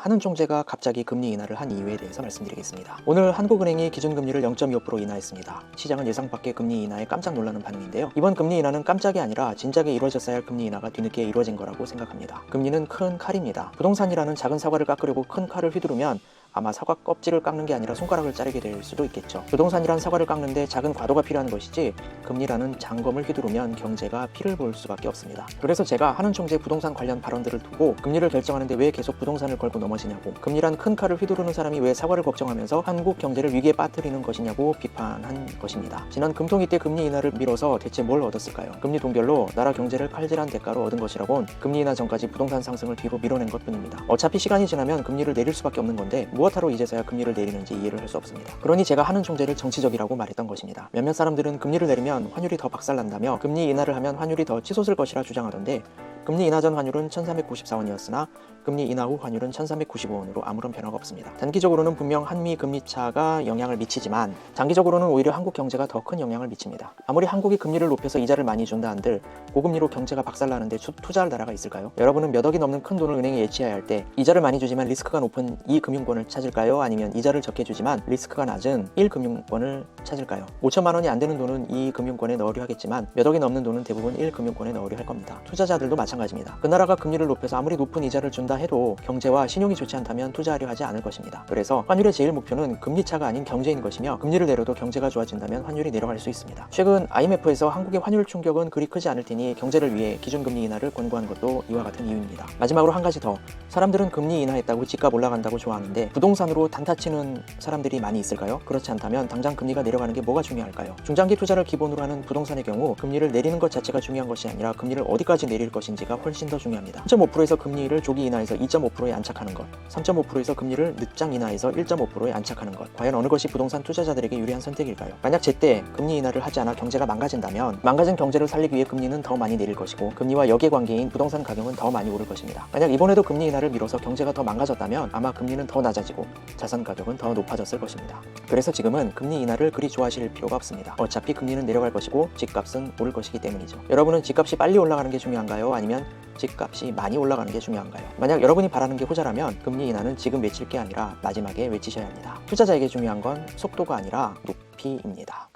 하는 총재가 갑자기 금리 인하를 한 이유에 대해서 말씀드리겠습니다. 오늘 한국은행이 기준금리를 0.25% 인하했습니다. 시장은 예상 밖의 금리 인하에 깜짝 놀라는 반응인데요. 이번 금리 인하는 깜짝이 아니라 진작에 이루어졌어야 할 금리 인하가 뒤늦게 이루어진 거라고 생각합니다. 금리는 큰 칼입니다. 부동산이라는 작은 사과를 깎으려고 큰 칼을 휘두르면 아마 사과 껍질을 깎는 게 아니라 손가락을 자르게 될 수도 있겠죠. 부동산이란 사과를 깎는데 작은 과도가 필요한 것이지 금리라는 장검을 휘두르면 경제가 피를 볼 수밖에 없습니다. 그래서 제가 하는 총재 부동산 관련 발언들을 두고 금리를 결정하는데 왜 계속 부동산을 걸고 넘어지냐고, 금리란 큰 칼을 휘두르는 사람이 왜 사과를 걱정하면서 한국 경제를 위기에 빠뜨리는 것이냐고 비판한 것입니다. 지난 금통위 때 금리 인하를 미뤄서 대체 뭘 얻었을까요? 금리 동결로 나라 경제를 칼질한 대가로 얻은 것이라곤 금리 인하 전까지 부동산 상승을 뒤로 밀어낸 것뿐입니다. 어차피 시간이 지나면 금리를 내릴 수밖에 없는 건데 무엇하러 이제서야 금리를 내리는지 이해를 할 수 없습니다. 그러니 제가 하는 총재를 정치적이라고 말했던 것입니다. 몇몇 사람들은 금리를 내리면 환율이 더 박살난다며 금리 인하를 하면 환율이 더 치솟을 것이라 주장하던데, 금리 인하 전 환율은 1394원이었으나 금리 인하 후 환율은 1395원으로 아무런 변화가 없습니다. 단기적으로는 분명 한미 금리 차가 영향을 미치지만 장기적으로는 오히려 한국 경제가 더 큰 영향을 미칩니다. 아무리 한국이 금리를 높여서 이자를 많이 준다 한들 고금리로 경제가 박살나는데 투자할 나라가 있을까요? 여러분은 몇 억이 넘는 큰 돈을 은행에 예치해야 할 때 이자를 많이 주지만 리스크가 높은 이 금융권을 찾을까요? 아니면 이자를 적게 주지만 리스크가 낮은 1금융권을 찾을까요? 5천만 원이 안 되는 돈은 이 금융권에 넣으려 하겠지만 몇 억이 넘는 돈은 대부분 1금융권에 넣으려 할 겁니다. 투자자들도 마찬가지입니다. 그 나라가 금리를 높여서 아무리 높은 이자를 준다 해도 경제와 신용이 좋지 않다면 투자하려 하지 않을 것입니다. 그래서 환율의 제일 목표는 금리차가 아닌 경제인 것이며, 금리를 내려도 경제가 좋아진다면 환율이 내려갈 수 있습니다. 최근 IMF에서 한국의 환율 충격은 그리 크지 않을 테니 경제를 위해 기준금리 인하를 권고한 것도 이와 같은 이유입니다. 마지막으로 한 가지 더. 사람들은 금리 인하했다고 집값 올라간다고 좋아하는데 부동산으로 단타치는 사람들이 많이 있을까요? 그렇지 않다면 당장 금리가 내려가는 게 뭐가 중요할까요? 중장기 투자를 기본으로 하는 부동산의 경우 금리를 내리는 것 자체가 중요한 것이 아니라 금리를 어디까지 내릴 것인지가 훨씬 더 중요합니다. 3.5%에서 금리를 조기 인하해서 2.5%에 안착하는 것, 3.5%에서 금리를 늦장 인하해서 1.5%에 안착하는 것, 과연 어느 것이 부동산 투자자들에게 유리한 선택일까요? 만약 제때 금리 인하를 하지 않아 경제가 망가진다면 망가진 경제를 살리기 위해 금리는 더 많이 내릴 것이고 금리와 역의 관계인 부동산 가격은 더 많이 오를 것입니다. 만약 이번에도 금리 인하를 미뤄서 경제가 더 망가졌다면 아마 금리는 더 낮아지고 자산 가격은 더 높아졌을 것입니다. 그래서 지금은 금리 인하를 그리 좋아하실 필요가 없습니다. 어차피 금리는 내려갈 것이고 집값은 오를 것이기 때문이죠. 여러분은 집값이 빨리 올라가는 게 중요한가요? 아니면 집값이 많이 올라가는 게 중요한가요? 만약 여러분이 바라는 게 호재라면 금리 인하는 지금 외칠 게 아니라 마지막에 외치셔야 합니다. 투자자에게 중요한 건 속도가 아니라 높이입니다.